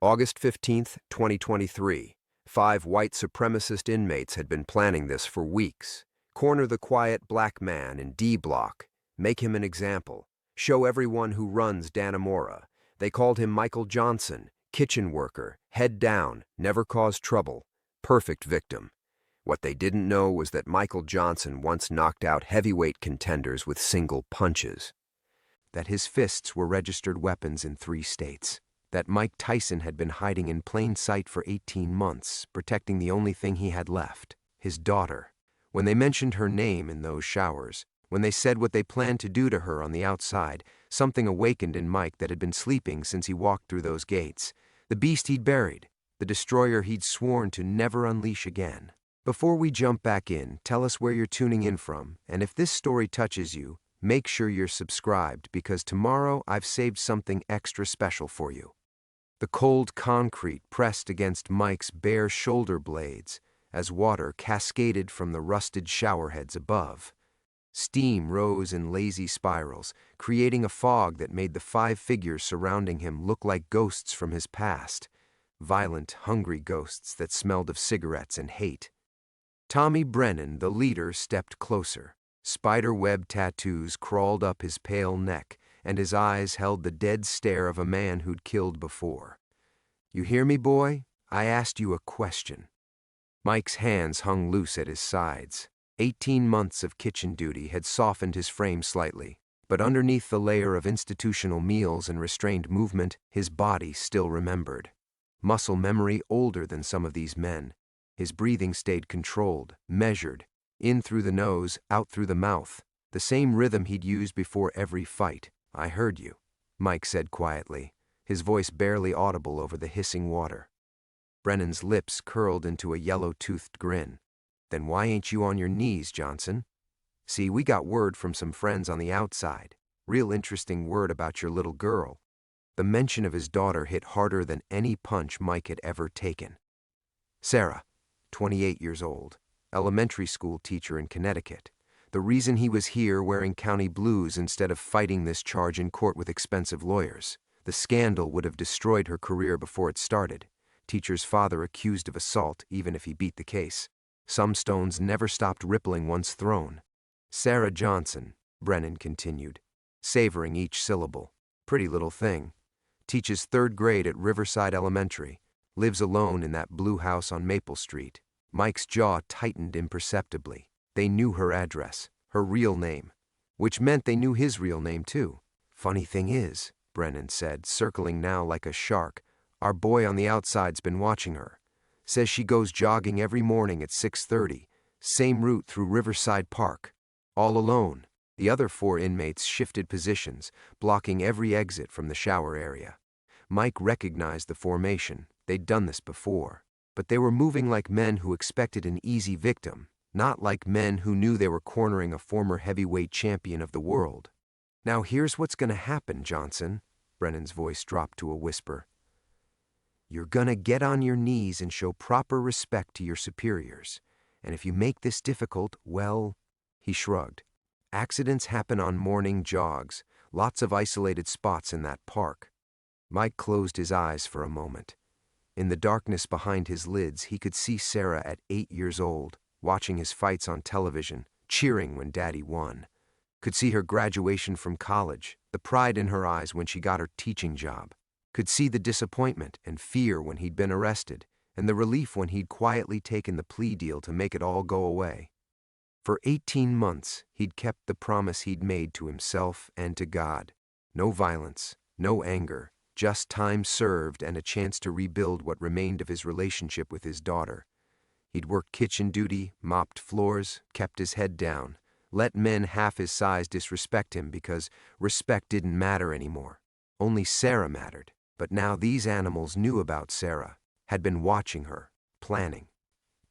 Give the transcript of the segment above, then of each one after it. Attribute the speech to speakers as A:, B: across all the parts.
A: August 15th, 2023. 5 white supremacist inmates had been planning this for weeks. Corner the quiet black man in D Block. Make him an example. Show everyone who runs Dannemora. They called him Michael Johnson, kitchen worker, head down, never caused trouble, perfect victim. What they didn't know was that Michael Johnson once knocked out heavyweight contenders with single punches. That his fists were registered weapons in 3 states. That Mike Tyson had been hiding in plain sight for 18 months, protecting the only thing he had left, his daughter. When they mentioned her name in those showers, when they said what they planned to do to her on the outside, something awakened in Mike that had been sleeping since he walked through those gates. The beast he'd buried, the destroyer he'd sworn to never unleash again. Before we jump back in, tell us where you're tuning in from, and if this story touches you, make sure you're subscribed because tomorrow I've saved something extra special for you. The cold concrete pressed against Mike's bare shoulder blades as water cascaded from the rusted showerheads above. Steam rose in lazy spirals, creating a fog that made the 5 figures surrounding him look like ghosts from his past. Violent, hungry ghosts that smelled of cigarettes and hate. Tommy Brennan, the leader, stepped closer. Spider-web tattoos crawled up his pale neck, and his eyes held the dead stare of a man who'd killed before. "You hear me, boy? I asked you a question." Mike's hands hung loose at his sides. 18 months of kitchen duty had softened his frame slightly, but underneath the layer of institutional meals and restrained movement, his body still remembered. Muscle memory older than some of these men. His breathing stayed controlled, measured, in through the nose, out through the mouth, the same rhythm he'd used before every fight. "I heard you," Mike said quietly, his voice barely audible over the hissing water. Brennan's lips curled into a yellow-toothed grin. "Then why ain't you on your knees, Johnson? See, we got word from some friends on the outside. Real interesting word about your little girl." The mention of his daughter hit harder than any punch Mike had ever taken. Sarah, 28 years old, elementary school teacher in Connecticut. The reason he was here wearing county blues instead of fighting this charge in court with expensive lawyers. The scandal would have destroyed her career before it started. Teacher's father accused of assault, even if he beat the case. Some stones never stopped rippling once thrown. Sarah Johnson, Brennan continued, savoring each syllable. Pretty little thing. Teaches 3rd grade at Riverside Elementary. Lives alone in that blue house on Maple Street. Mike's jaw tightened imperceptibly. They knew her address, her real name, which meant they knew his real name too. "Funny thing is," Brennan said, circling now like a shark, "our boy on the outside's been watching her. Says she goes jogging every morning at 6:30, same route through Riverside Park. All alone." The other 4 inmates shifted positions, blocking every exit from the shower area. Mike recognized the formation. They'd done this before. But they were moving like men who expected an easy victim, not like men who knew they were cornering a former heavyweight champion of the world. "Now here's what's gonna happen, Johnson," Brennan's voice dropped to a whisper. "You're gonna get on your knees and show proper respect to your superiors. And if you make this difficult, well," he shrugged. "Accidents happen on morning jogs, lots of isolated spots in that park." Mike closed his eyes for a moment. In the darkness behind his lids, he could see Sarah at 8 years old, watching his fights on television, cheering when Daddy won. Could see her graduation from college, the pride in her eyes when she got her teaching job. Could see the disappointment and fear when he'd been arrested, and the relief when he'd quietly taken the plea deal to make it all go away. For 18 months, he'd kept the promise he'd made to himself and to God. No violence, no anger. Just time served and a chance to rebuild what remained of his relationship with his daughter. He'd worked kitchen duty, mopped floors, kept his head down, let men half his size disrespect him because respect didn't matter anymore. Only Sarah mattered. But now these animals knew about Sarah, had been watching her, planning.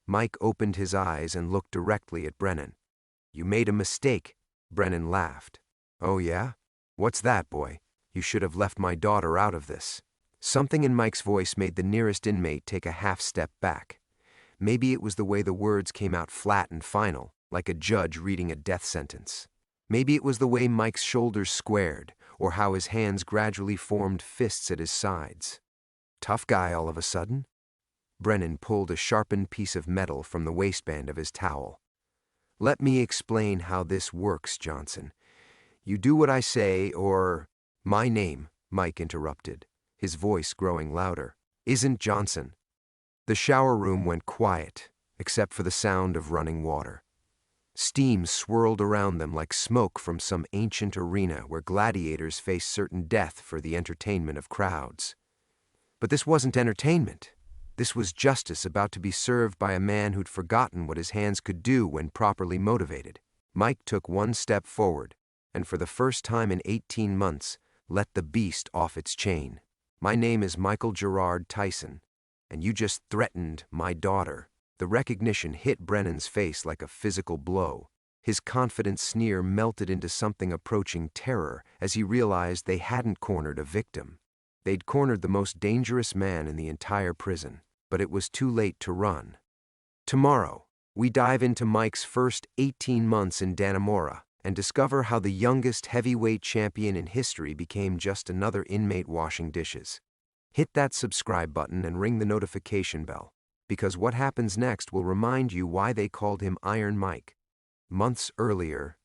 A: Mike opened his eyes and looked directly at Brennan. "You made a mistake," Brennan laughed. "Oh yeah? What's that, boy? You should have left my daughter out of this." Something in Mike's voice made the nearest inmate take a half step back. Maybe it was the way the words came out flat and final, like a judge reading a death sentence. Maybe it was the way Mike's shoulders squared, or how his hands gradually formed fists at his sides. tough guy all of a sudden?" Brennan pulled a sharpened piece of metal from the waistband of his towel. "Let me explain how this works, Johnson. You do what I say, or—" "My name," Mike interrupted, his voice growing louder, "isn't Johnson." The shower room went quiet, except for the sound of running water. Steam swirled around them like smoke from some ancient arena where gladiators faced certain death for the entertainment of crowds. But this wasn't entertainment. This was justice about to be served by a man who'd forgotten what his hands could do when properly motivated. Mike took one step forward, and for the first time in 18 months, let the beast off its chain. "My name is Michael Gerard Tyson, and you just threatened my daughter." The recognition hit Brennan's face like a physical blow. His confident sneer melted into something approaching terror as he realized they hadn't cornered a victim. They'd cornered the most dangerous man in the entire prison, but it was too late to run. Tomorrow, we dive into Mike's first 18 months in Dannemora and discover how the youngest heavyweight champion in history became just another inmate washing dishes. Hit that subscribe button and ring the notification bell, because what happens next will remind you why they called him Iron Mike. Months earlier,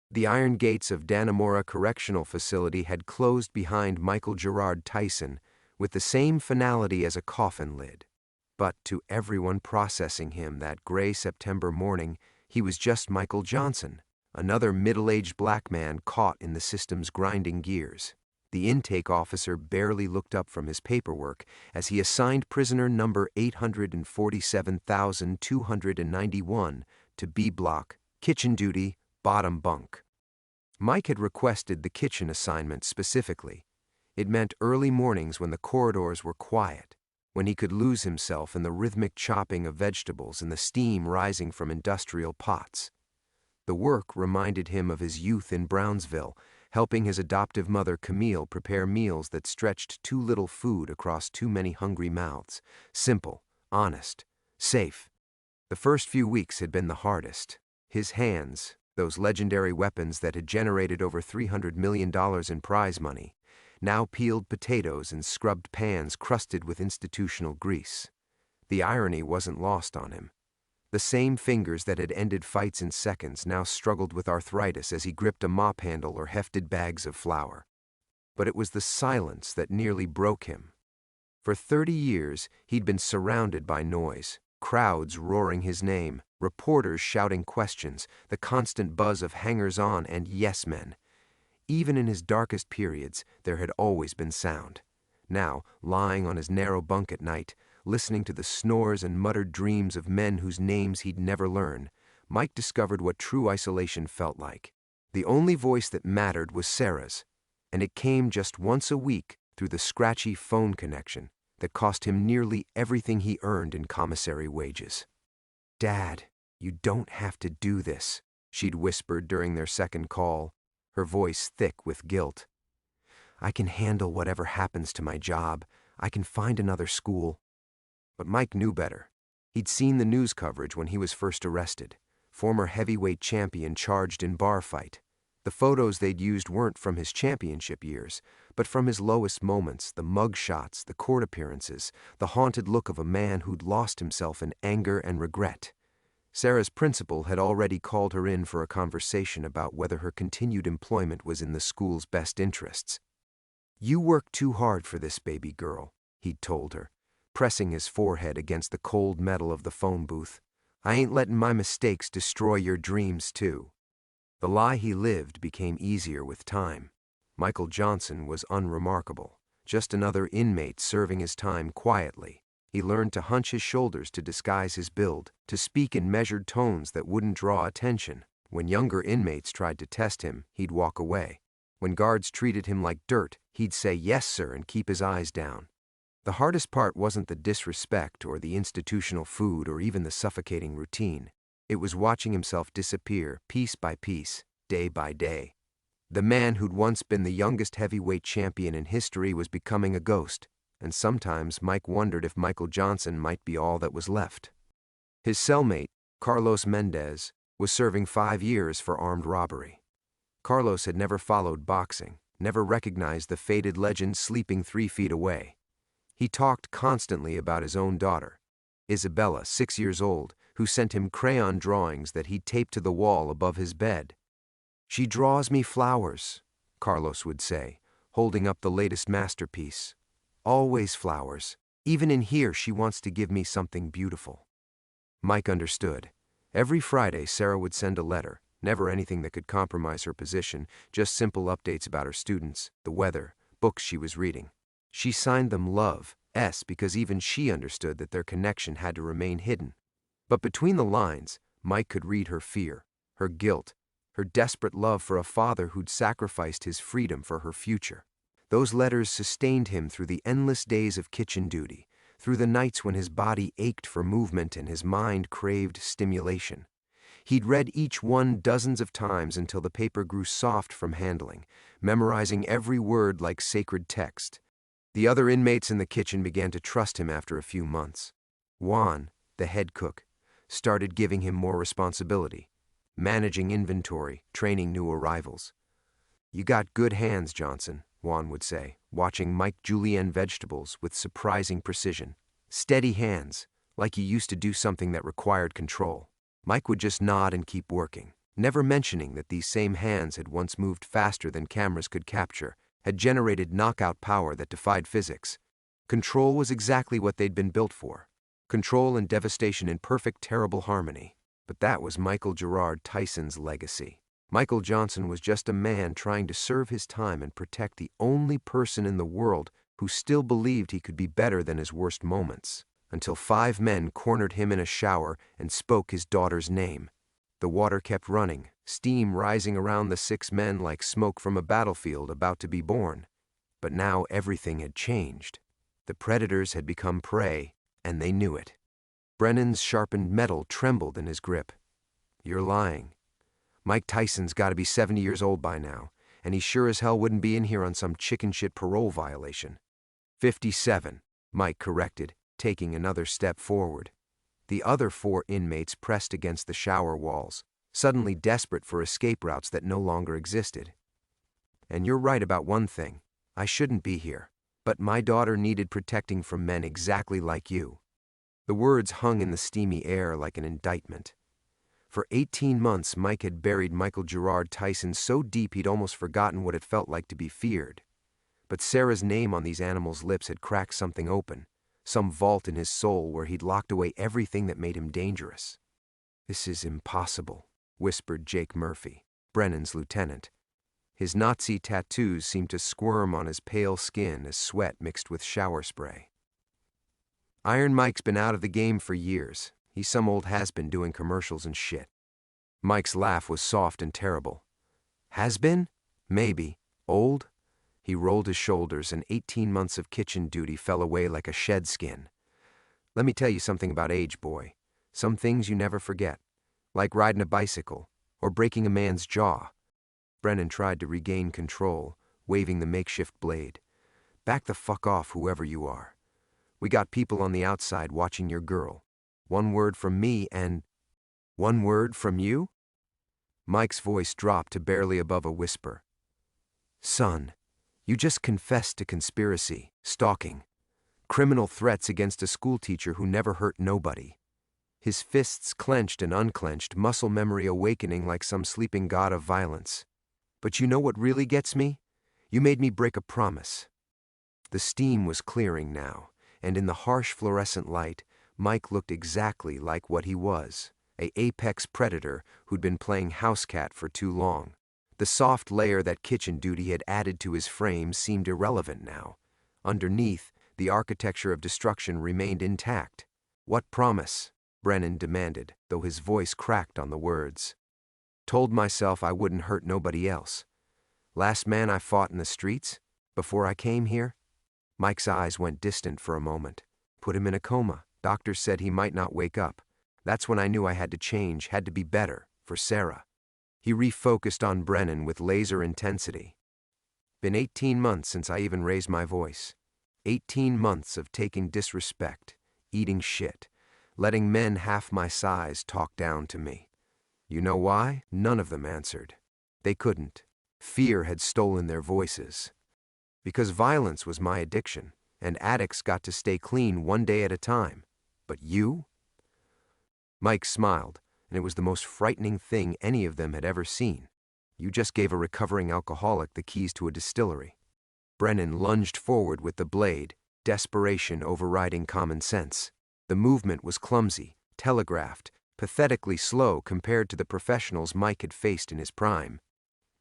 A: the iron gates of Dannemora Correctional Facility had closed behind Michael Gerard Tyson with the same finality as a coffin lid. But to everyone processing him that gray September morning, he was just Michael Johnson, another middle-aged black man caught in the system's grinding gears. The intake officer barely looked up from his paperwork as he assigned prisoner number 847,291 to B block, kitchen duty, bottom bunk. Mike had requested the kitchen assignment specifically. It meant early mornings when the corridors were quiet, when he could lose himself in the rhythmic chopping of vegetables and the steam rising from industrial pots. The work reminded him of his youth in Brownsville, helping his adoptive mother Camille prepare meals that stretched too little food across too many hungry mouths. Simple, honest, safe. The first few weeks had been the hardest. His hands, those legendary weapons that had generated over $300 million in prize money, now peeled potatoes and scrubbed pans crusted with institutional grease. The irony wasn't lost on him. The same fingers that had ended fights in seconds now struggled with arthritis as he gripped a mop handle or hefted bags of flour. But it was the silence that nearly broke him. For 30 years, he'd been surrounded by noise, crowds roaring his name, reporters shouting questions, the constant buzz of hangers-on and yes-men. Even in his darkest periods, there had always been sound. Now, lying on his narrow bunk at night, listening to the snores and muttered dreams of men whose names he'd never learn, Mike discovered what true isolation felt like. The only voice that mattered was Sarah's, and it came just once a week through the scratchy phone connection that cost him nearly everything he earned in commissary wages. "Dad, you don't have to do this," she'd whispered during their second call, her voice thick with guilt. "I can handle whatever happens to my job. I can find another school." But Mike knew better. He'd seen the news coverage when he was first arrested. Former heavyweight champion charged in bar fight. The photos they'd used weren't from his championship years, but from his lowest moments, the mug shots, the court appearances, the haunted look of a man who'd lost himself in anger and regret. Sarah's principal had already called her in for a conversation about whether her continued employment was in the school's best interests. "You work too hard for this, baby girl," he'd told her, pressing his forehead against the cold metal of the phone booth. "I ain't letting my mistakes destroy your dreams, too." The lie he lived became easier with time. Michael Johnson was unremarkable, just another inmate serving his time quietly. He learned to hunch his shoulders to disguise his build, to speak in measured tones that wouldn't draw attention. When younger inmates tried to test him, he'd walk away. When guards treated him like dirt, he'd say yes, sir, and keep his eyes down. The hardest part wasn't the disrespect or the institutional food or even the suffocating routine. It was watching himself disappear piece by piece, day by day. The man who'd once been the youngest heavyweight champion in history was becoming a ghost, and sometimes Mike wondered if Michael Johnson might be all that was left. His cellmate, Carlos Mendez, was serving 5 years for armed robbery. Carlos had never followed boxing, never recognized the faded legend sleeping 3 feet away. He talked constantly about his own daughter, Isabella, 6 years old, who sent him crayon drawings that he'd taped to the wall above his bed. "She draws me flowers," Carlos would say, holding up the latest masterpiece. "Always flowers. Even in here, she wants to give me something beautiful." Mike understood. Every Friday, Sarah would send a letter, never anything that could compromise her position, just simple updates about her students, the weather, books she was reading. She signed them Love, S, because even she understood that their connection had to remain hidden. But between the lines, Mike could read her fear, her guilt, her desperate love for a father who'd sacrificed his freedom for her future. Those letters sustained him through the endless days of kitchen duty, through the nights when his body ached for movement and his mind craved stimulation. He'd read each one dozens of times until the paper grew soft from handling, memorizing every word like sacred text. The other inmates in the kitchen began to trust him after a few months. Juan, the head cook, started giving him more responsibility, managing inventory, training new arrivals. "You got good hands, Johnson," Juan would say, watching Mike julienne vegetables with surprising precision. "Steady hands, like you used to do something that required control." Mike would just nod and keep working, never mentioning that these same hands had once moved faster than cameras could capture, had generated knockout power that defied physics. Control was exactly what they'd been built for. Control and devastation in perfect, terrible harmony. But that was Michael Gerard Tyson's legacy. Michael Johnson was just a man trying to serve his time and protect the only person in the world who still believed he could be better than his worst moments, until 5 men cornered him in a shower and spoke his daughter's name. The water kept running, steam rising around the 6 men like smoke from a battlefield about to be born. But now everything had changed. The predators had become prey, and they knew it. Brennan's sharpened metal trembled in his grip. "You're lying. Mike Tyson's got to be 70 years old by now, and he sure as hell wouldn't be in here on some chicken shit parole violation." 57, Mike corrected, taking another step forward. The other 4 inmates pressed against the shower walls, suddenly desperate for escape routes that no longer existed. "And you're right about one thing. I shouldn't be here. But my daughter needed protecting from men exactly like you." The words hung in the steamy air like an indictment. For 18 months, Mike had buried Michael Gerard Tyson so deep he'd almost forgotten what it felt like to be feared. But Sarah's name on these animals' lips had cracked something open, some vault in his soul where he'd locked away everything that made him dangerous. "This is impossible," whispered Jake Murphy, Brennan's lieutenant. His Nazi tattoos seemed to squirm on his pale skin as sweat mixed with shower spray. "Iron Mike's been out of the game for years. He's some old has-been doing commercials and shit." Mike's laugh was soft and terrible. "Has-been? Maybe. Old?" He rolled his shoulders, and 18 months of kitchen duty fell away like a shed skin. "Let me tell you something about age, boy. Some things you never forget. Like riding a bicycle, or breaking a man's jaw." Brennan tried to regain control, waving the makeshift blade. "Back the fuck off, whoever you are. We got people on the outside watching your girl. One word from me and—" "One word from you?" Mike's voice dropped to barely above a whisper. "Son, you just confessed to conspiracy, stalking, criminal threats against a schoolteacher who never hurt nobody." His fists clenched and unclenched, muscle memory awakening like some sleeping god of violence. "But you know what really gets me? You made me break a promise." The steam was clearing now, and in the harsh fluorescent light, Mike looked exactly like what he was, an apex predator who'd been playing housecat for too long. The soft layer that kitchen duty had added to his frame seemed irrelevant now. Underneath, the architecture of destruction remained intact. "What promise?" Brennan demanded, though his voice cracked on the words. "Told myself I wouldn't hurt nobody else. Last man I fought in the streets, before I came here?" Mike's eyes went distant for a moment. "Put him in a coma. Doctors said he might not wake up. That's when I knew I had to change, had to be better, for Sarah." He refocused on Brennan with laser intensity. "Been 18 months since I even raised my voice. 18 months of taking disrespect, eating shit, letting men half my size talk down to me. You know why?" None of them answered. They couldn't. Fear had stolen their voices. "Because violence was my addiction, and addicts got to stay clean one day at a time. But you? Mike smiled, and it was the most frightening thing any of them had ever seen. You just gave a recovering alcoholic the keys to a distillery. Brennan lunged forward with the blade, desperation overriding common sense. The movement was clumsy, telegraphed, pathetically slow compared to the professionals Mike had faced in his prime.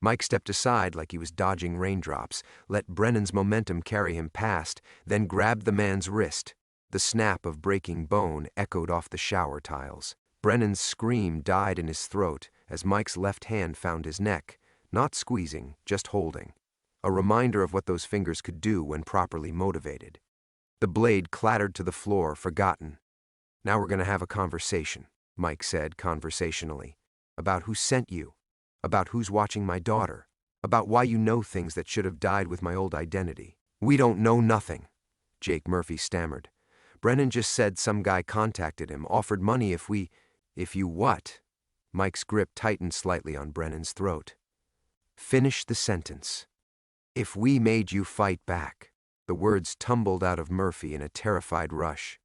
A: Mike stepped aside like he was dodging raindrops, let Brennan's momentum carry him past, then grabbed the man's wrist. The snap of breaking bone echoed off the shower tiles. Brennan's scream died in his throat as Mike's left hand found his neck, not squeezing, just holding. A reminder of what those fingers could do when properly motivated. The blade clattered to the floor, forgotten. "Now we're going to have a conversation," Mike said conversationally. "About who sent you. About who's watching my daughter. About why you know things that should have died with my old identity." "We don't know nothing," Jake Murphy stammered. "Brennan just said some guy contacted him, offered money if you what?" Mike's grip tightened slightly on Brennan's throat. "Finish the sentence." "If we made you fight back." The words tumbled out of Murphy in a terrified rush.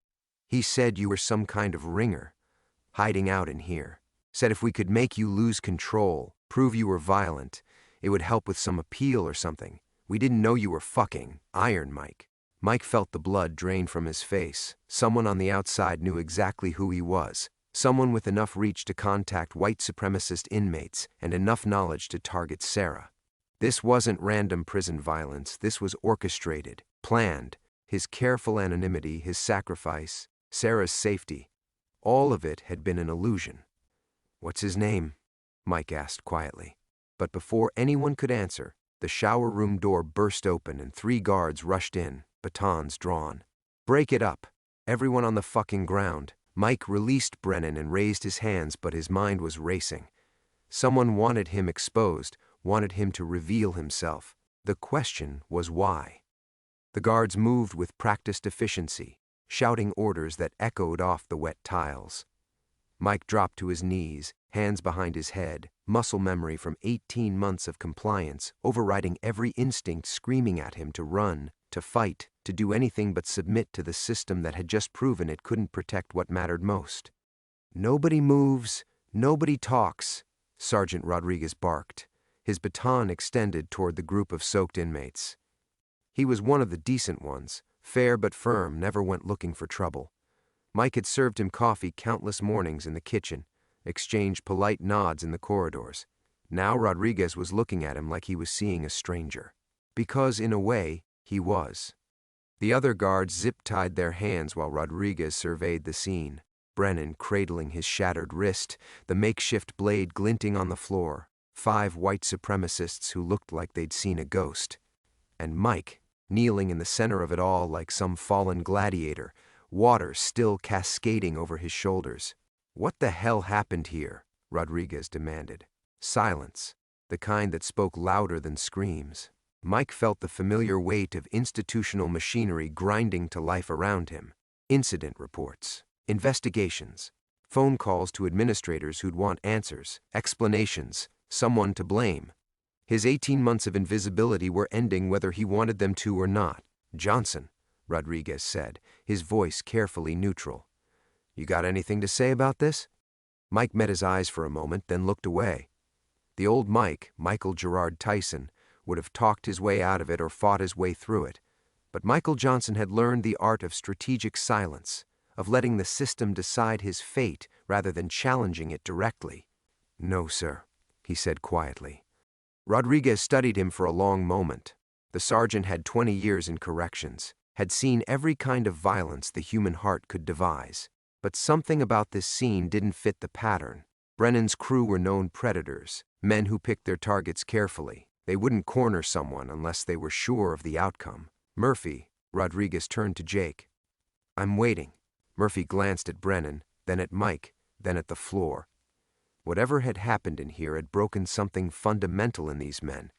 A: "He said you were some kind of ringer, hiding out in here. Said if we could make you lose control, prove you were violent, it would help with some appeal or something. We didn't know you were fucking Iron Mike." Mike felt the blood drain from his face. Someone on the outside knew exactly who he was. Someone with enough reach to contact white supremacist inmates and enough knowledge to target Sarah. This wasn't random prison violence. This was orchestrated, planned. His careful anonymity, his sacrifice, Sarah's safety. All of it had been an illusion. "What's his name?" Mike asked quietly. But before anyone could answer, the shower room door burst open and 3 guards rushed in, batons drawn. "Break it up. Everyone on the fucking ground." Mike released Brennan and raised his hands, but his mind was racing. Someone wanted him exposed, wanted him to reveal himself. The question was why. The guards moved with practiced efficiency, shouting orders that echoed off the wet tiles. Mike dropped to his knees, hands behind his head, muscle memory from 18 months of compliance, overriding every instinct screaming at him to run, to fight, to do anything but submit to the system that had just proven it couldn't protect what mattered most. "Nobody moves, nobody talks," Sergeant Rodriguez barked, his baton extended toward the group of soaked inmates. He was one of the decent ones, fair but firm, never went looking for trouble. Mike had served him coffee countless mornings in the kitchen, exchanged polite nods in the corridors. Now Rodriguez was looking at him like he was seeing a stranger. Because, in a way, he was. The other guards zip-tied their hands while Rodriguez surveyed the scene. Brennan cradling his shattered wrist, the makeshift blade glinting on the floor. 5 white supremacists who looked like they'd seen a ghost. And Mike, kneeling in the center of it all like some fallen gladiator, water still cascading over his shoulders. "What the hell happened here?" Rodriguez demanded. Silence, the kind that spoke louder than screams. Mike felt the familiar weight of institutional machinery grinding to life around him. Incident reports, investigations, phone calls to administrators who'd want answers, explanations, someone to blame. His 18 months of invisibility were ending whether he wanted them to or not. "Johnson," Rodriguez said, his voice carefully neutral. "You got anything to say about this?" Mike met his eyes for a moment, then looked away. The old Mike, Michael Gerard Tyson, would have talked his way out of it or fought his way through it. But Michael Johnson had learned the art of strategic silence, of letting the system decide his fate rather than challenging it directly. "No, sir," he said quietly. Rodriguez studied him for a long moment. The sergeant had 20 years in corrections, had seen every kind of violence the human heart could devise. But something about this scene didn't fit the pattern. Brennan's crew were known predators, men who picked their targets carefully. They wouldn't corner someone unless they were sure of the outcome. "Murphy," Rodriguez turned to Jake. "I'm waiting." Murphy glanced at Brennan, then at Mike, then at the floor. Whatever had happened in here had broken something fundamental in these men.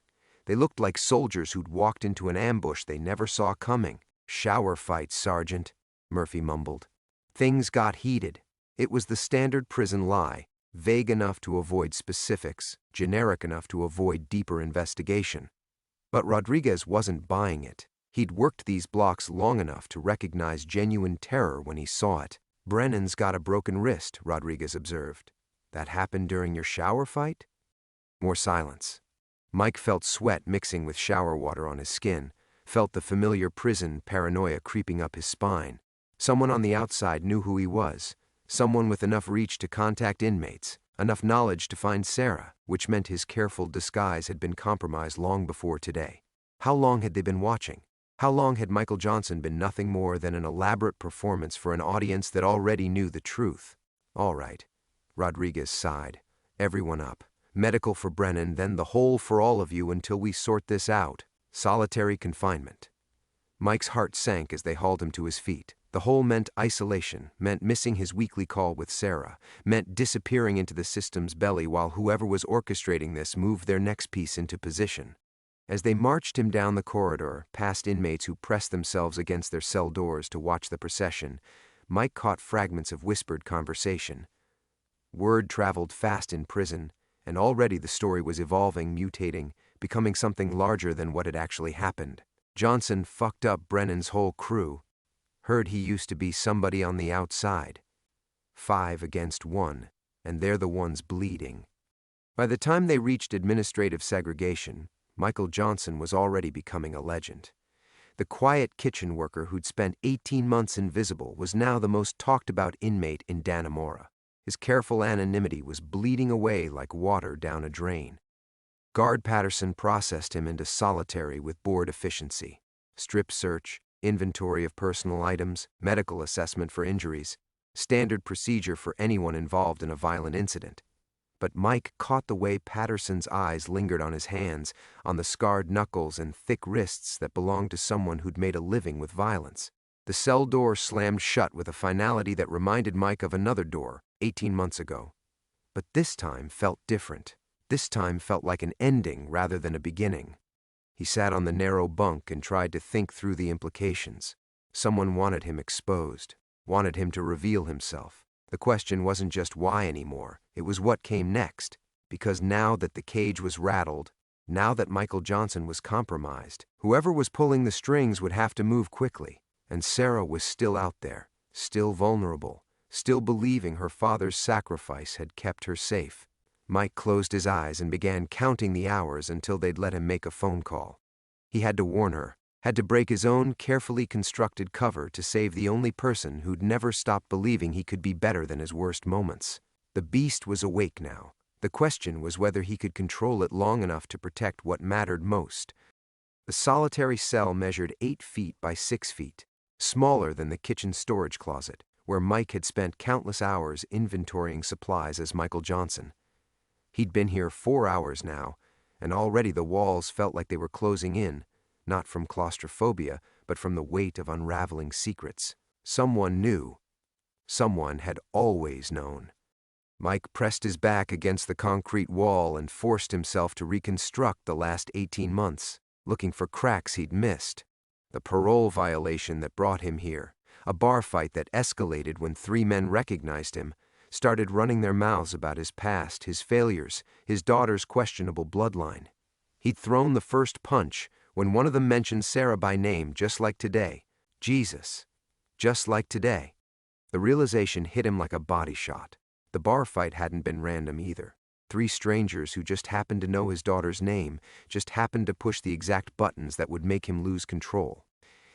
A: They looked like soldiers who'd walked into an ambush they never saw coming. "Shower fight, Sergeant," Murphy mumbled. Things got heated. It was the standard prison lie, vague enough to avoid specifics, generic enough to avoid deeper investigation. But Rodriguez wasn't buying it. He'd worked these blocks long enough to recognize genuine terror when he saw it. "Brennan's got a broken wrist," Rodriguez observed. "That happened during your shower fight?" More silence. Mike felt sweat mixing with shower water on his skin, felt the familiar prison paranoia creeping up his spine. Someone on the outside knew who he was, someone with enough reach to contact inmates, enough knowledge to find Sarah, which meant his careful disguise had been compromised long before today. How long had they been watching? How long had Michael Johnson been nothing more than an elaborate performance for an audience that already knew the truth? "All right," Rodriguez sighed. "Everyone up. Medical for Brennan, then the whole for all of you until we sort this out. Solitary confinement." Mike's heart sank as they hauled him to his feet. The whole meant isolation, meant missing his weekly call with Sarah, meant disappearing into the system's belly while whoever was orchestrating this moved their next piece into position. As they marched him down the corridor, past inmates who pressed themselves against their cell doors to watch the procession, Mike caught fragments of whispered conversation. Word traveled fast in prison, and already the story was evolving, mutating, becoming something larger than what had actually happened. Johnson fucked up Brennan's whole crew. Heard he used to be somebody on the outside. 5 against 1, and they're the ones bleeding. By the time they reached administrative segregation, Michael Johnson was already becoming a legend. The quiet kitchen worker who'd spent 18 months invisible was now the most talked about inmate in Dannemora. His careful anonymity was bleeding away like water down a drain. Guard Patterson processed him into solitary with board efficiency. Strip search, inventory of personal items, medical assessment for injuries, standard procedure for anyone involved in a violent incident. But Mike caught the way Patterson's eyes lingered on his hands, on the scarred knuckles and thick wrists that belonged to someone who'd made a living with violence. The cell door slammed shut with a finality that reminded Mike of another door, 18 months ago. But this time felt different. This time felt like an ending rather than a beginning. He sat on the narrow bunk and tried to think through the implications. Someone wanted him exposed, wanted him to reveal himself. The question wasn't just why anymore, it was what came next. Because now that the cage was rattled, now that Michael Johnson was compromised, whoever was pulling the strings would have to move quickly. And Sarah was still out there, still vulnerable, still believing her father's sacrifice had kept her safe. Mike closed his eyes and began counting the hours until they'd let him make a phone call. He had to warn her, had to break his own carefully constructed cover to save the only person who'd never stopped believing he could be better than his worst moments. The beast was awake now. The question was whether he could control it long enough to protect what mattered most. The solitary cell measured 8 feet by 6 feet, smaller than the kitchen storage closet, where Mike had spent countless hours inventorying supplies as Michael Johnson. He'd been here 4 hours now, and already the walls felt like they were closing in, not from claustrophobia, but from the weight of unraveling secrets. Someone knew. Someone had always known. Mike pressed his back against the concrete wall and forced himself to reconstruct the last 18 months, looking for cracks he'd missed. The parole violation that brought him here, a bar fight that escalated when 3 men recognized him, started running their mouths about his past, his failures, his daughter's questionable bloodline. He'd thrown the first punch when one of them mentioned Sarah by name, just like today. Jesus. Just like today. The realization hit him like a body shot. The bar fight hadn't been random either. 3 strangers who just happened to know his daughter's name, just happened to push the exact buttons that would make him lose control.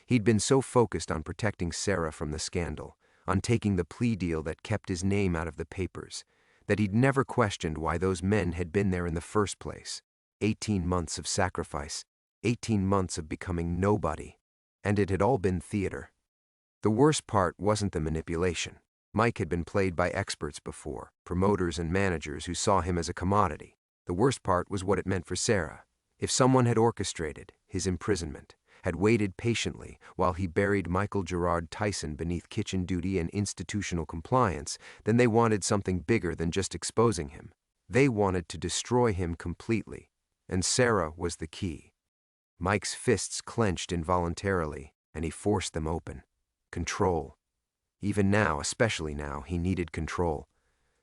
A: He'd been so focused on protecting Sarah from the scandal, on taking the plea deal that kept his name out of the papers, that he'd never questioned why those men had been there in the first place. 18 months of sacrifice, 18 months of becoming nobody, and it had all been theater. The worst part wasn't the manipulation. Mike had been played by experts before, promoters and managers who saw him as a commodity. The worst part was what it meant for Sarah. If someone had orchestrated his imprisonment, had waited patiently while he buried Michael Gerard Tyson beneath kitchen duty and institutional compliance, then they wanted something bigger than just exposing him. They wanted to destroy him completely, and Sarah was the key. Mike's fists clenched involuntarily, and he forced them open. Control. Even now, especially now, he needed control.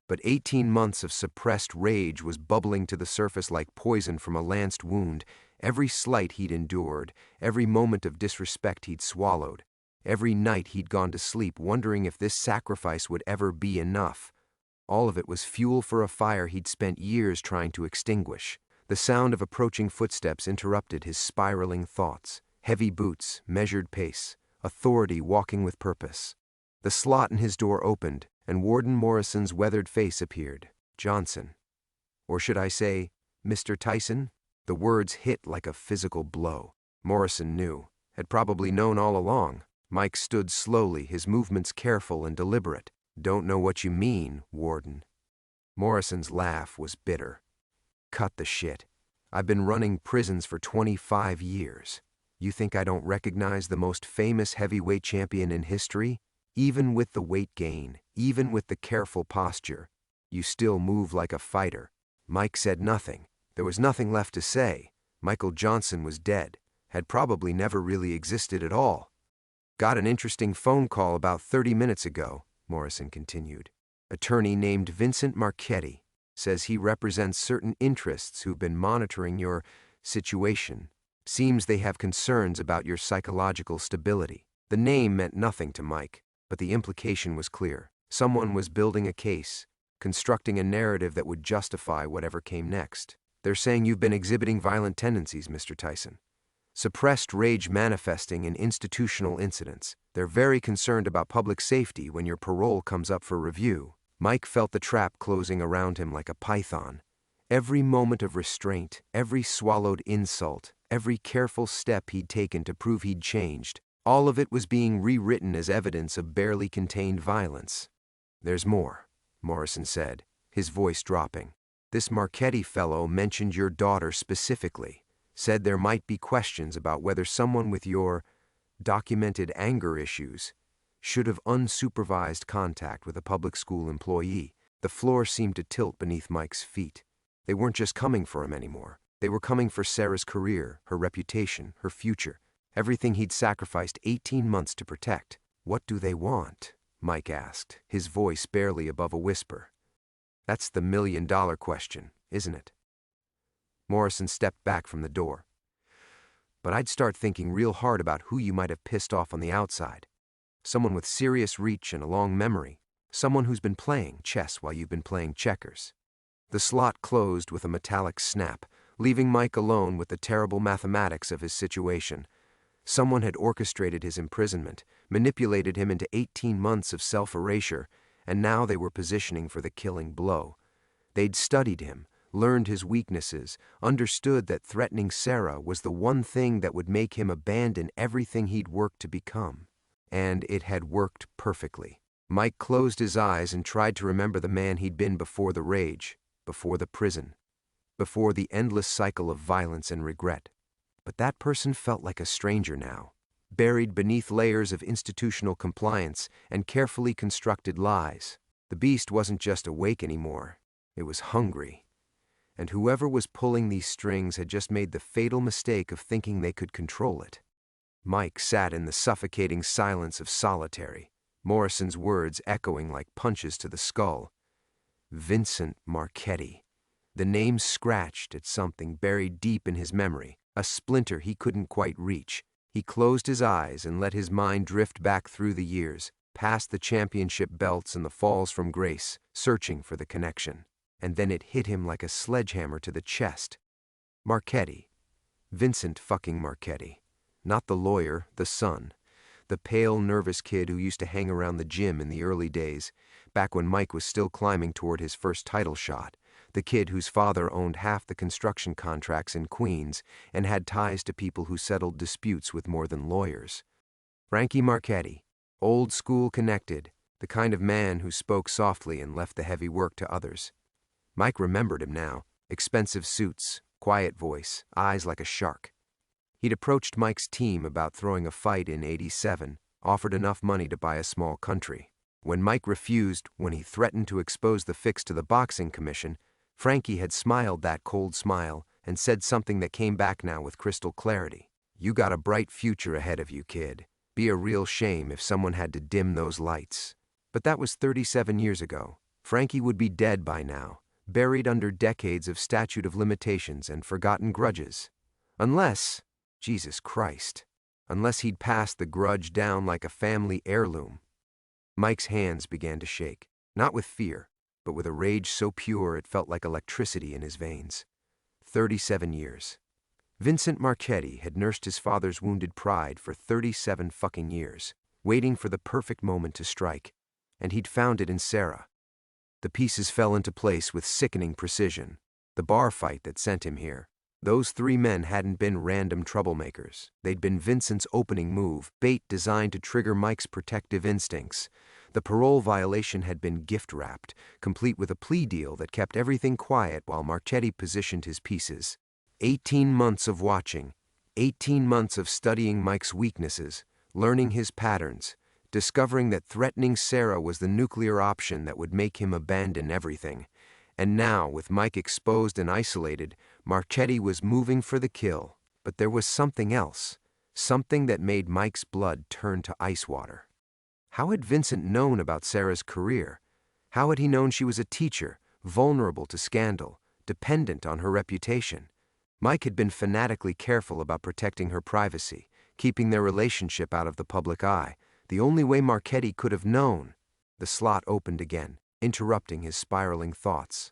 A: But 18 months of suppressed rage was bubbling to the surface like poison from a lanced wound, Every slight he'd endured, every moment of disrespect he'd swallowed, every night he'd gone to sleep wondering if this sacrifice would ever be enough. All of it was fuel for a fire he'd spent years trying to extinguish. The sound of approaching footsteps interrupted his spiraling thoughts. Heavy boots, measured pace, authority walking with purpose. The slot in his door opened, and Warden Morrison's weathered face appeared. Johnson. Or should I say, Mr. Tyson? The words hit like a physical blow. Morrison knew, had probably known all along. Mike stood slowly, his movements careful and deliberate. Don't know what you mean, Warden. Morrison's laugh was bitter. Cut the shit. I've been running prisons for 25 years. You think I don't recognize the most famous heavyweight champion in history? Even with the weight gain, even with the careful posture, you still move like a fighter. Mike said nothing. There was nothing left to say. Michael Johnson was dead, had probably never really existed at all. Got an interesting phone call about 30 minutes ago, Morrison continued. Attorney named Vincent Marchetti says he represents certain interests who've been monitoring your situation. Seems they have concerns about your psychological stability. The name meant nothing to Mike, but the implication was clear. Someone was building a case, constructing a narrative that would justify whatever came next. They're saying you've been exhibiting violent tendencies, Mr. Tyson. Suppressed rage manifesting in institutional incidents. They're very concerned about public safety when your parole comes up for review. Mike felt the trap closing around him like a python. Every moment of restraint, every swallowed insult, every careful step he'd taken to prove he'd changed, all of it was being rewritten as evidence of barely contained violence. There's more, Morrison said, his voice dropping. This Marchetti fellow mentioned your daughter specifically. Said there might be questions about whether someone with your documented anger issues should have unsupervised contact with a public school employee. The floor seemed to tilt beneath Mike's feet. They weren't just coming for him anymore. They were coming for Sarah's career, her reputation, her future, everything he'd sacrificed 18 months to protect. What do they want? Mike asked, his voice barely above a whisper. That's the million-dollar question, isn't it? Morrison stepped back from the door. But I'd start thinking real hard about who you might have pissed off on the outside. Someone with serious reach and a long memory. Someone who's been playing chess while you've been playing checkers. The slot closed with a metallic snap, leaving Mike alone with the terrible mathematics of his situation. Someone had orchestrated his imprisonment, manipulated him into 18 months of self-erasure, and now they were positioning for the killing blow. They'd studied him, learned his weaknesses, understood that threatening Sarah was the one thing that would make him abandon everything he'd worked to become. And it had worked perfectly. Mike closed his eyes and tried to remember the man he'd been before the rage, before the prison, before the endless cycle of violence and regret. But that person felt like a stranger now, buried beneath layers of institutional compliance and carefully constructed lies. The beast wasn't just awake anymore, it was hungry. And whoever was pulling these strings had just made the fatal mistake of thinking they could control it. Mike sat in the suffocating silence of solitary, Morrison's words echoing like punches to the skull. Vincent Marchetti. The name scratched at something buried deep in his memory, a splinter he couldn't quite reach. He closed his eyes and let his mind drift back through the years, past the championship belts and the falls from grace, searching for the connection. And then it hit him like a sledgehammer to the chest. Marchetti. Vincent fucking Marchetti. Not the lawyer, the son. The pale, nervous kid who used to hang around the gym in the early days, back when Mike was still climbing toward his first title shot. The kid whose father owned half the construction contracts in Queens and had ties to people who settled disputes with more than lawyers. Frankie Marchetti. Old school connected, the kind of man who spoke softly and left the heavy work to others. Mike remembered him now. Expensive suits, quiet voice, eyes like a shark. He'd approached Mike's team about throwing a fight in '87, offered enough money to buy a small country. When Mike refused, when he threatened to expose the fix to the boxing commission, Frankie had smiled that cold smile and said something that came back now with crystal clarity. You got a bright future ahead of you, kid. Be a real shame if someone had to dim those lights. But that was 37 years ago. Frankie would be dead by now, buried under decades of statute of limitations and forgotten grudges. Unless, Jesus Christ, unless he'd passed the grudge down like a family heirloom. Mike's hands began to shake, not with fear, but with a rage so pure it felt like electricity in his veins. 37 years. Vincent Marchetti had nursed his father's wounded pride for 37 fucking years, waiting for the perfect moment to strike, and he'd found it in Sarah. The pieces fell into place with sickening precision. The bar fight that sent him here. Those three men hadn't been random troublemakers. They'd been Vincent's opening move, bait designed to trigger Mike's protective instincts. The parole violation had been gift-wrapped, complete with a plea deal that kept everything quiet while Marchetti positioned his pieces. 18 months of watching, 18 months of studying Mike's weaknesses, learning his patterns, discovering that threatening Sarah was the nuclear option that would make him abandon everything. And now, with Mike exposed and isolated, Marchetti was moving for the kill. But there was something else, something that made Mike's blood turn to ice water. How had Vincent known about Sarah's career? How had he known she was a teacher, vulnerable to scandal, dependent on her reputation? Mike had been fanatically careful about protecting her privacy, keeping their relationship out of the public eye. The only way Marchetti could have known. The slot opened again, interrupting his spiraling thoughts.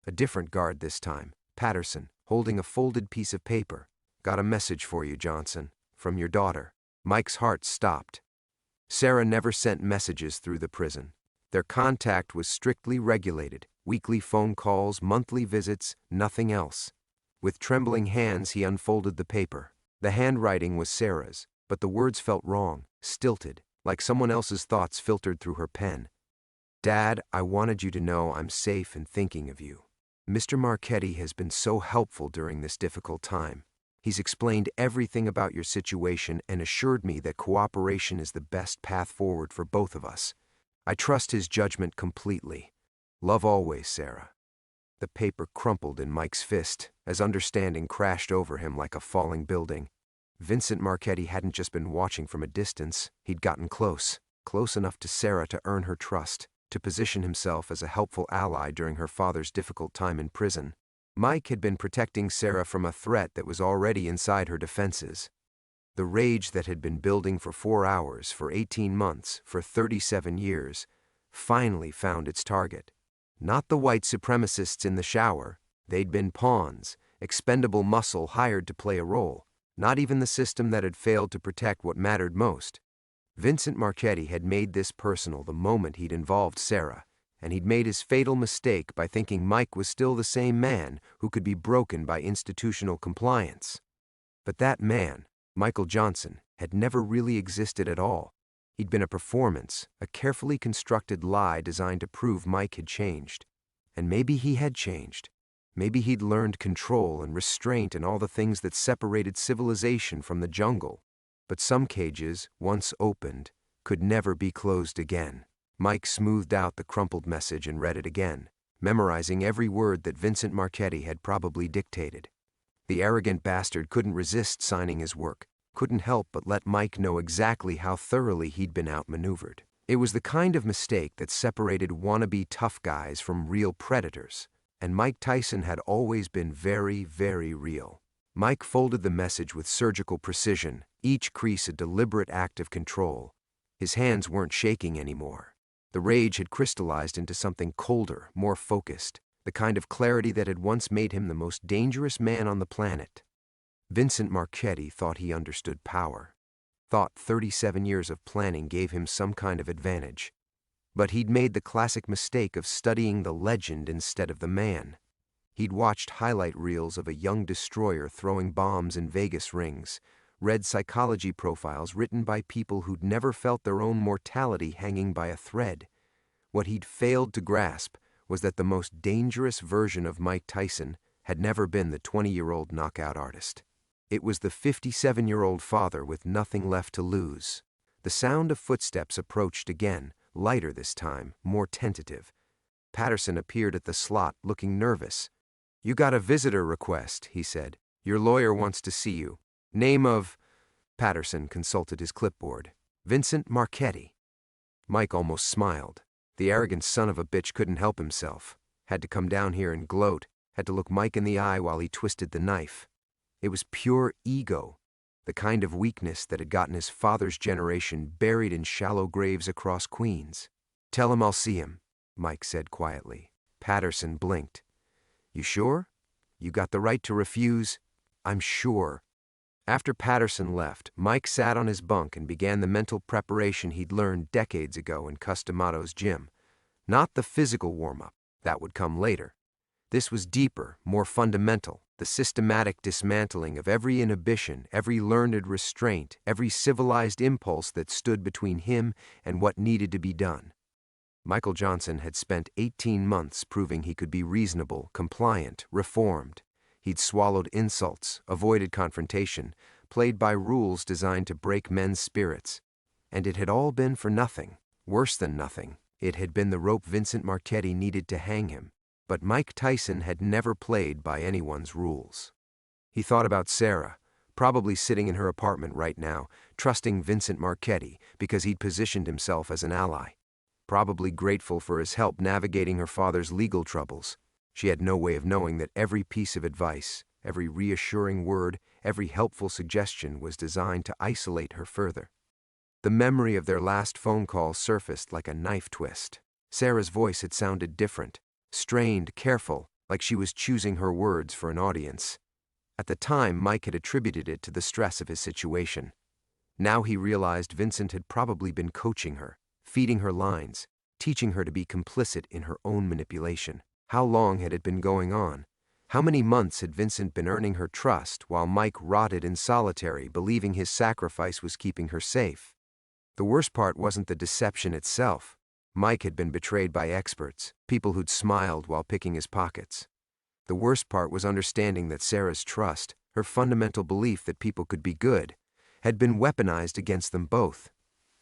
A: A different guard this time, Patterson, holding a folded piece of paper. "Got a message for you, Johnson, from your daughter." Mike's heart stopped. Sarah never sent messages through the prison. Their contact was strictly regulated, weekly phone calls, monthly visits, nothing else. With trembling hands he unfolded the paper. The handwriting was Sarah's, but the words felt wrong, stilted, like someone else's thoughts filtered through her pen. "Dad, I wanted you to know I'm safe and thinking of you. Mr. Marchetti has been so helpful during this difficult time. He's explained everything about your situation and assured me that cooperation is the best path forward for both of us. I trust his judgment completely. Love always, Sarah." The paper crumpled in Mike's fist as understanding crashed over him like a falling building. Vincent Marchetti hadn't just been watching from a distance, he'd gotten close enough to Sarah to earn her trust, to position himself as a helpful ally during her father's difficult time in prison. Mike had been protecting Sarah from a threat that was already inside her defenses. The rage that had been building for 4 hours, for 18 months, for 37 years, finally found its target. Not the white supremacists in the shower. They'd been pawns, expendable muscle hired to play a role. Not even the system that had failed to protect what mattered most. Vincent Marchetti had made this personal the moment he'd involved Sarah, and he'd made his fatal mistake by thinking Mike was still the same man who could be broken by institutional compliance. But that man, Michael Johnson, had never really existed at all. He'd been a performance, a carefully constructed lie designed to prove Mike had changed. And maybe he had changed. Maybe he'd learned control and restraint and all the things that separated civilization from the jungle. But some cages, once opened, could never be closed again. Mike smoothed out the crumpled message and read it again, memorizing every word that Vincent Marchetti had probably dictated. The arrogant bastard couldn't resist signing his work, couldn't help but let Mike know exactly how thoroughly he'd been outmaneuvered. It was the kind of mistake that separated wannabe tough guys from real predators, and Mike Tyson had always been very, very real. Mike folded the message with surgical precision, each crease a deliberate act of control. His hands weren't shaking anymore. The rage had crystallized into something colder, more focused, the kind of clarity that had once made him the most dangerous man on the planet. Vincent Marchetti thought he understood power, thought 37 years of planning gave him some kind of advantage. But he'd made the classic mistake of studying the legend instead of the man. He'd watched highlight reels of a young destroyer throwing bombs in Vegas rings, read psychology profiles written by people who'd never felt their own mortality hanging by a thread. What he'd failed to grasp was that the most dangerous version of Mike Tyson had never been the 20-year-old knockout artist. It was the 57-year-old father with nothing left to lose. The sound of footsteps approached again, lighter this time, more tentative. Patterson appeared at the slot, looking nervous. "You got a visitor request," he said. "Your lawyer wants to see you. Name of—" Patterson consulted his clipboard. "Vincent Marchetti." Mike almost smiled. The arrogant son of a bitch couldn't help himself. Had to come down here and gloat. Had to look Mike in the eye while he twisted the knife. It was pure ego, the kind of weakness that had gotten his father's generation buried in shallow graves across Queens. "Tell him I'll see him," Mike said quietly. Patterson blinked. "You sure? You got the right to refuse?" "I'm sure." After Patterson left, Mike sat on his bunk and began the mental preparation he'd learned decades ago in Customato's gym. Not the physical warm-up, that would come later. This was deeper, more fundamental, the systematic dismantling of every inhibition, every learned restraint, every civilized impulse that stood between him and what needed to be done. Michael Johnson had spent 18 months proving he could be reasonable, compliant, reformed. He'd swallowed insults, avoided confrontation, played by rules designed to break men's spirits. And it had all been for nothing. Worse than nothing, it had been the rope Vincent Marchetti needed to hang him. But Mike Tyson had never played by anyone's rules. He thought about Sarah, probably sitting in her apartment right now, trusting Vincent Marchetti because he'd positioned himself as an ally. Probably grateful for his help navigating her father's legal troubles. She had no way of knowing that every piece of advice, every reassuring word, every helpful suggestion was designed to isolate her further. The memory of their last phone call surfaced like a knife twist. Sarah's voice had sounded different, strained, careful, like she was choosing her words for an audience. At the time, Mike had attributed it to the stress of his situation. Now he realized Vincent had probably been coaching her, feeding her lines, teaching her to be complicit in her own manipulation. How long had it been going on? How many months had Vincent been earning her trust while Mike rotted in solitary, believing his sacrifice was keeping her safe? The worst part wasn't the deception itself. Mike had been betrayed by experts, people who'd smiled while picking his pockets. The worst part was understanding that Sarah's trust, her fundamental belief that people could be good, had been weaponized against them both.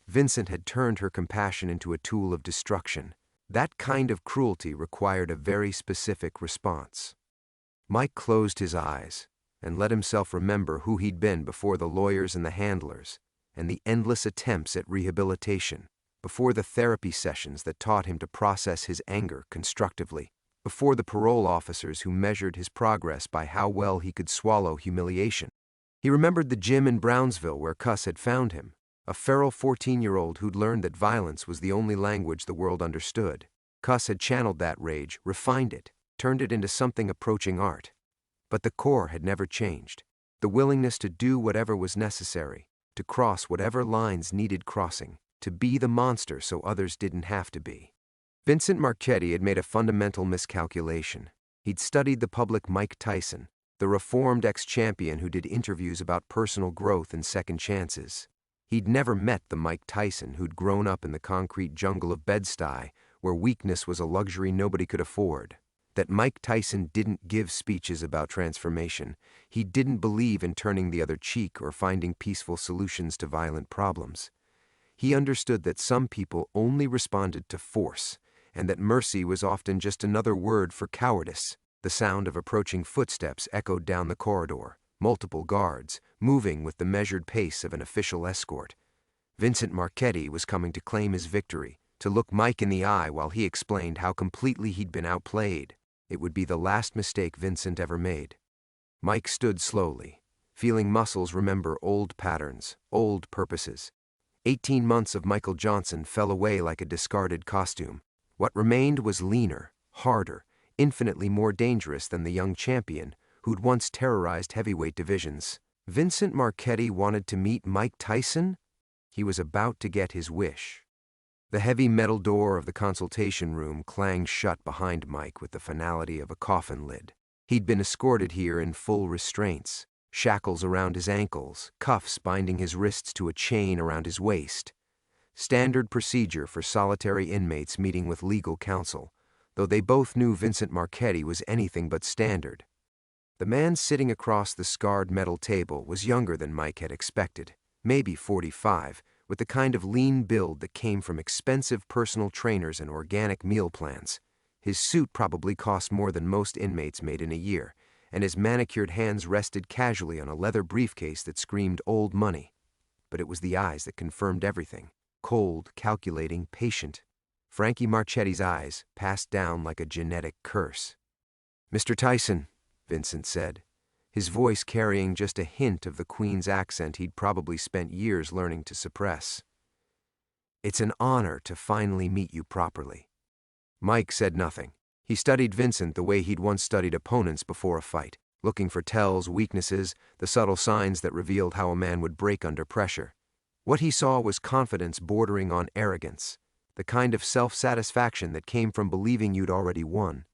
A: Vincent had turned her compassion into a tool of destruction. That kind of cruelty required a very specific response. Mike closed his eyes and let himself remember who he'd been before the lawyers and the handlers, and the endless attempts at rehabilitation, before the therapy sessions that taught him to process his anger constructively, before the parole officers who measured his progress by how well he could swallow humiliation. He remembered the gym in Brownsville where Cuss had found him, a feral 14-year-old who'd learned that violence was the only language the world understood. Cuss had channeled that rage, refined it, turned it into something approaching art. But the core had never changed. The willingness to do whatever was necessary, to cross whatever lines needed crossing, to be the monster so others didn't have to be. Vincent Marchetti had made a fundamental miscalculation. He'd studied the public Mike Tyson, the reformed ex-champion who did interviews about personal growth and second chances. He'd never met the Mike Tyson who'd grown up in the concrete jungle of Bed-Stuy, where weakness was a luxury nobody could afford. That Mike Tyson didn't give speeches about transformation. He didn't believe in turning the other cheek or finding peaceful solutions to violent problems. He understood that some people only responded to force, and that mercy was often just another word for cowardice. The sound of approaching footsteps echoed down the corridor. Multiple guards, moving with the measured pace of an official escort. Vincent Marchetti was coming to claim his victory, to look Mike in the eye while he explained how completely he'd been outplayed. It would be the last mistake Vincent ever made. Mike stood slowly, feeling muscles remember old patterns, old purposes. 18 months of Michael Johnson fell away like a discarded costume. What remained was leaner, harder, infinitely more dangerous than the young champion who'd once terrorized heavyweight divisions. Vincent Marchetti wanted to meet Mike Tyson? He was about to get his wish. The heavy metal door of the consultation room clanged shut behind Mike with the finality of a coffin lid. He'd been escorted here in full restraints, shackles around his ankles, cuffs binding his wrists to a chain around his waist. Standard procedure for solitary inmates meeting with legal counsel, though they both knew Vincent Marchetti was anything but standard. The man sitting across the scarred metal table was younger than Mike had expected, maybe 45, with the kind of lean build that came from expensive personal trainers and organic meal plans. His suit probably cost more than most inmates made in a year, and his manicured hands rested casually on a leather briefcase that screamed old money. But it was the eyes that confirmed everything. Cold, calculating, patient. Frankie Marchetti's eyes passed down like a genetic curse. "Mr. Tyson," Vincent said. his voice carrying just a hint of the Queen's accent he'd probably spent years learning to suppress. "It's an honor to finally meet you properly." Mike said nothing. He studied Vincent the way he'd once studied opponents before a fight, looking for tells, weaknesses, the subtle signs that revealed how a man would break under pressure. What he saw was confidence bordering on arrogance, the kind of self-satisfaction that came from believing you'd already won.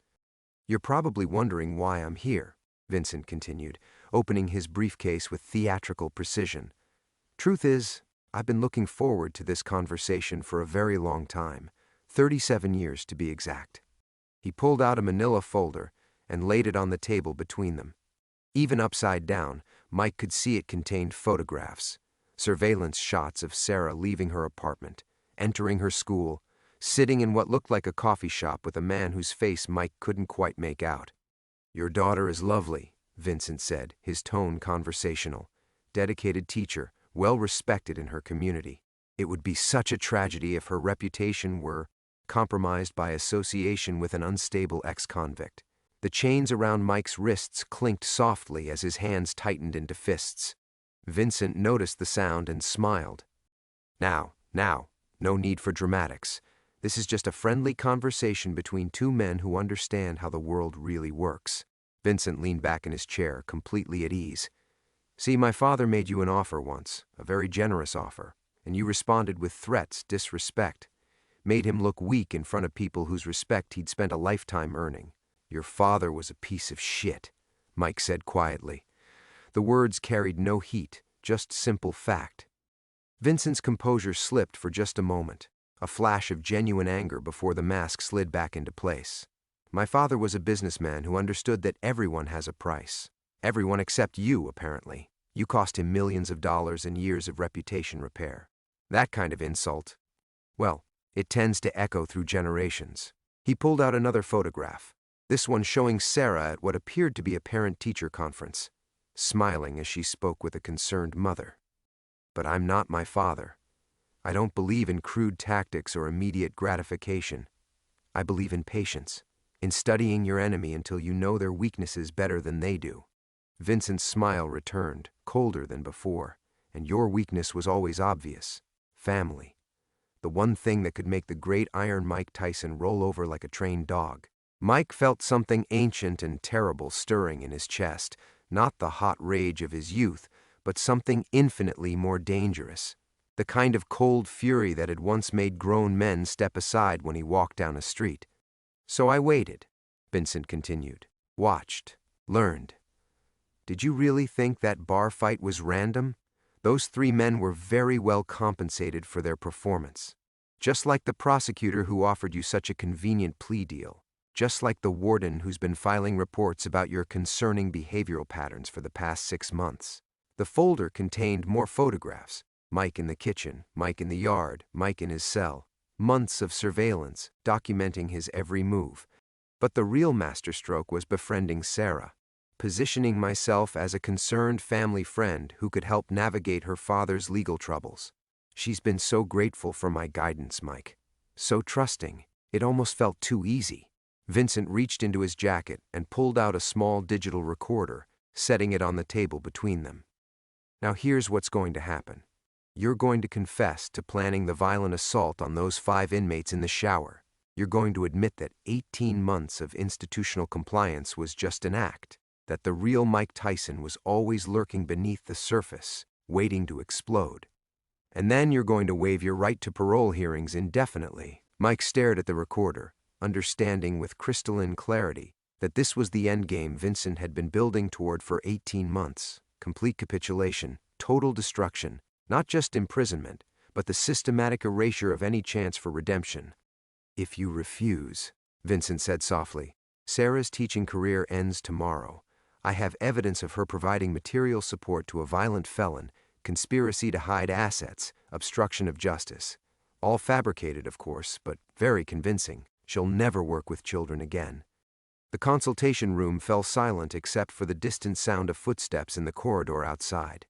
A: "You're probably wondering why I'm here," Vincent continued, opening his briefcase with theatrical precision. "Truth is, I've been looking forward to this conversation for a very long time, 37 years to be exact." He pulled out a manila folder and laid it on the table between them. Even upside down, Mike could see it contained photographs, surveillance shots of Sarah leaving her apartment, entering her school, sitting in what looked like a coffee shop with a man whose face Mike couldn't quite make out. "Your daughter is lovely," Vincent said, his tone conversational. "Dedicated teacher, well respected in her community. It would be such a tragedy if her reputation were compromised by association with an unstable ex-convict." The chains around Mike's wrists clinked softly as his hands tightened into fists. Vincent noticed the sound and smiled. Now, no need for dramatics. This is just a friendly conversation between two men who understand how the world really works." Vincent leaned back in his chair, completely at ease. "See, my father made you an offer once, a very generous offer, and you responded with threats, disrespect. Made him look weak in front of people whose respect he'd spent a lifetime earning. Your father was a piece of shit," Mike said quietly. The words carried no heat, just simple fact. Vincent's composure slipped for just a moment, a flash of genuine anger before the mask slid back into place. "My father was a businessman who understood that everyone has a price. Everyone except you, apparently. You cost him millions of dollars and years of reputation repair. That kind of insult, well, it tends to echo through generations." He pulled out another photograph, this one showing Sarah at what appeared to be a parent-teacher conference, smiling as she spoke with a concerned mother. "But I'm not my father. I don't believe in crude tactics or immediate gratification. I believe in patience, in studying your enemy until you know their weaknesses better than they do." Vincent's smile returned, colder than before, "And your weakness was always obvious. Family. The one thing that could make the great Iron Mike Tyson roll over like a trained dog." Mike felt something ancient and terrible stirring in his chest, not the hot rage of his youth, but something infinitely more dangerous, the kind of cold fury that had once made grown men step aside when he walked down a street. "So I waited," Vincent continued, "watched, learned. Did you really think that bar fight was random? Those three men were very well compensated for their performance. Just like the prosecutor who offered you such a convenient plea deal. Just like the warden who's been filing reports about your concerning behavioral patterns for the past 6 months. The folder contained more photographs. Mike in the kitchen, Mike in the yard, Mike in his cell. Months of surveillance, documenting his every move. But the real masterstroke was befriending Sarah. Positioning myself as a concerned family friend who could help navigate her father's legal troubles. She's been so grateful for my guidance, Mike. So trusting, it almost felt too easy." Vincent reached into his jacket and pulled out a small digital recorder, setting it on the table between them. "Now here's what's going to happen. You're going to confess to planning the violent assault on those 5 inmates in the shower. You're going to admit that 18 months of institutional compliance was just an act, that the real Mike Tyson was always lurking beneath the surface, waiting to explode. And then you're going to waive your right to parole hearings indefinitely." Mike stared at the recorder, understanding with crystalline clarity that this was the endgame Vincent had been building toward for 18 months. Complete capitulation, total destruction, not just imprisonment, but the systematic erasure of any chance for redemption. "If you refuse," Vincent said softly, "Sarah's teaching career ends tomorrow. I have evidence of her providing material support to a violent felon, conspiracy to hide assets, obstruction of justice. All fabricated, of course, but very convincing. She'll never work with children again." The consultation room fell silent except for the distant sound of footsteps in the corridor outside.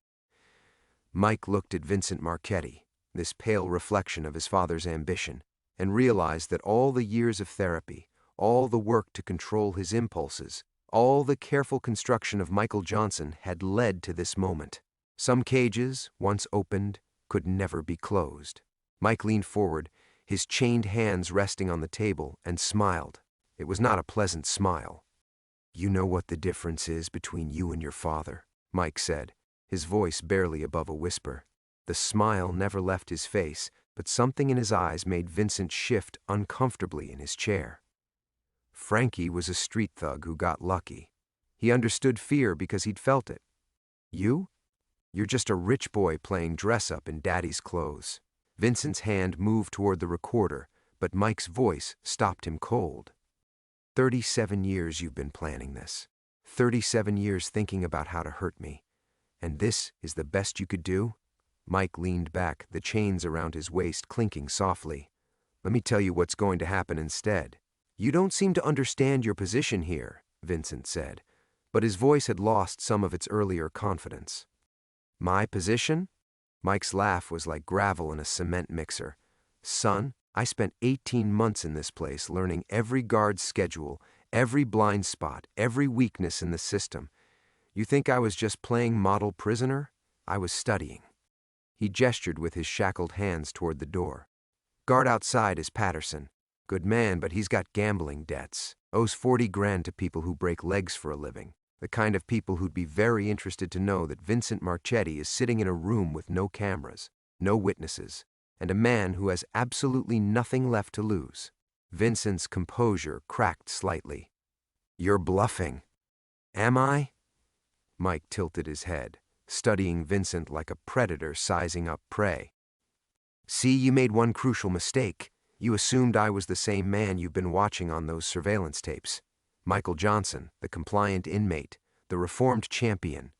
A: Mike looked at Vincent Marchetti, this pale reflection of his father's ambition, and realized that all the years of therapy, all the work to control his impulses, All the careful construction of Michael Johnson had led to this moment. Some cages, once opened, could never be closed. Mike leaned forward, his chained hands resting on the table, and smiled. It was not a pleasant smile. "You know what the difference is between you and your father," Mike said, his voice barely above a whisper. The smile never left his face, but something in his eyes made Vincent shift uncomfortably in his chair. Frankie was a street thug who got lucky. He understood fear because he'd felt it. You? You're just a rich boy playing dress-up in daddy's clothes. Vincent's hand moved toward the recorder, but Mike's voice stopped him cold. 37 years you've been planning this. 37 years thinking about how to hurt me. And this is the best you could do? Mike leaned back, the chains around his waist clinking softly. "Let me tell you what's going to happen instead." "You don't seem to understand your position here," Vincent said, but his voice had lost some of its earlier confidence. "My position?" Mike's laugh was like gravel in a cement mixer. "Son, I spent 18 months in this place learning every guard's schedule, every blind spot, every weakness in the system. You think I was just playing model prisoner? I was studying." He gestured with his shackled hands toward the door. "Guard outside is Patterson. Good man, but he's got gambling debts. Owes 40 grand to people who break legs for a living. The kind of people who'd be very interested to know that Vincent Marchetti is sitting in a room with no cameras, no witnesses, and a man who has absolutely nothing left to lose." Vincent's composure cracked slightly. "You're bluffing." "Am I?" Mike tilted his head, studying Vincent like a predator sizing up prey. "See, you made one crucial mistake. You assumed I was the same man you've been watching on those surveillance tapes. Michael Johnson, the compliant inmate, the reformed champion,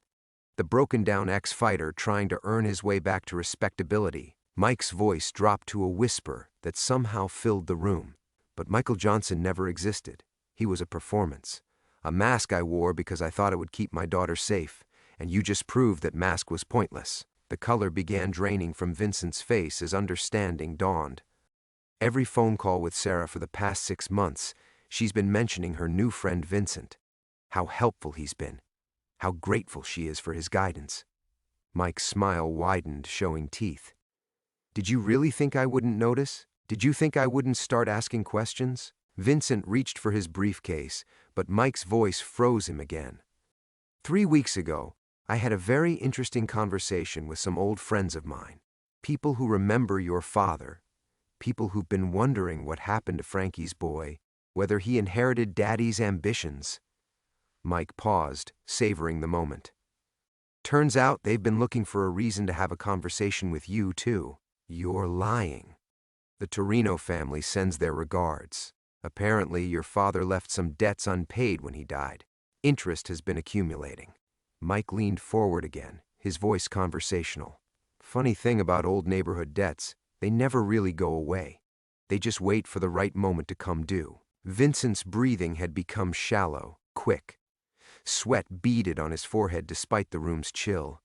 A: the broken-down ex-fighter trying to earn his way back to respectability." Mike's voice dropped to a whisper that somehow filled the room. "But Michael Johnson never existed. He was a performance. A mask I wore because I thought it would keep my daughter safe, and you just proved that mask was pointless." The color began draining from Vincent's face as understanding dawned. "Every phone call with Sarah for the past 6 months, she's been mentioning her new friend Vincent. How helpful he's been. How grateful she is for his guidance." Mike's smile widened, showing teeth. "Did you really think I wouldn't notice? Did you think I wouldn't start asking questions?" Vincent reached for his briefcase, but Mike's voice froze him again. 3 weeks ago, I had a very interesting conversation with some old friends of mine. People who remember your father. People who've been wondering what happened to Frankie's boy, whether he inherited Daddy's ambitions." Mike paused, savoring the moment. "Turns out they've been looking for a reason to have a conversation with you, too. You're lying. The Torino family sends their regards. Apparently, your father left some debts unpaid when he died. Interest has been accumulating." Mike leaned forward again, his voice conversational. "Funny thing about old neighborhood debts, they never really go away. They just wait for the right moment to come due." Vincent's breathing had become shallow, quick. Sweat beaded on his forehead despite the room's chill.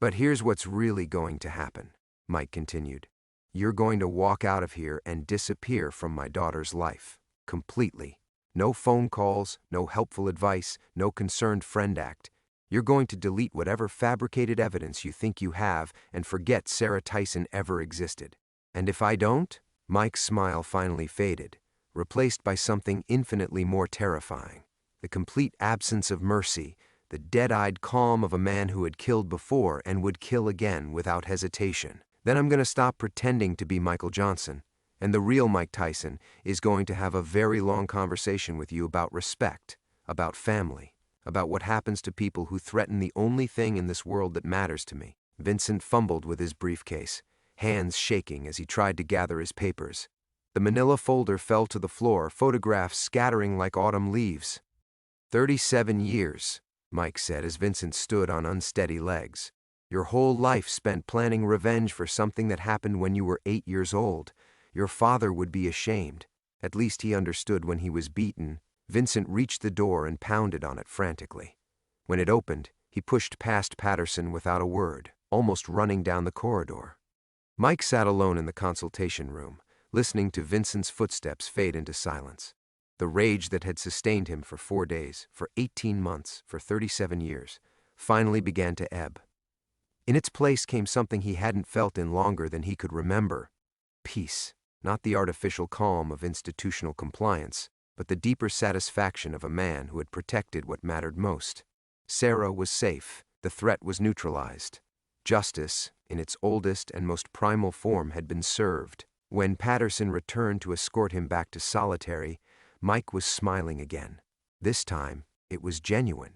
A: "But here's what's really going to happen," Mike continued. "You're going to walk out of here and disappear from my daughter's life. Completely. No phone calls, no helpful advice, no concerned friend act. You're going to delete whatever fabricated evidence you think you have and forget Sarah Tyson ever existed. And if I don't?" Mike's smile finally faded, replaced by something infinitely more terrifying. The complete absence of mercy, the dead-eyed calm of a man who had killed before and would kill again without hesitation. "Then I'm going to stop pretending to be Michael Johnson, and the real Mike Tyson is going to have a very long conversation with you about respect, about family, about what happens to people who threaten the only thing in this world that matters to me." Vincent fumbled with his briefcase, hands shaking as he tried to gather his papers. The manila folder fell to the floor, photographs scattering like autumn leaves. 37 years, Mike said as Vincent stood on unsteady legs. "Your whole life spent planning revenge for something that happened when you were 8 years old. Your father would be ashamed. At least he understood when he was beaten." Vincent reached the door and pounded on it frantically. When it opened, he pushed past Patterson without a word, almost running down the corridor. Mike sat alone in the consultation room, listening to Vincent's footsteps fade into silence. The rage that had sustained him for 4 days, for 18 months, for 37 years, finally began to ebb. In its place came something he hadn't felt in longer than he could remember. Peace, not the artificial calm of institutional compliance, but the deeper satisfaction of a man who had protected what mattered most. Sarah was safe, the threat was neutralized. Justice, in its oldest and most primal form, had been served. When Patterson returned to escort him back to solitary, Mike was smiling again. This time, it was genuine.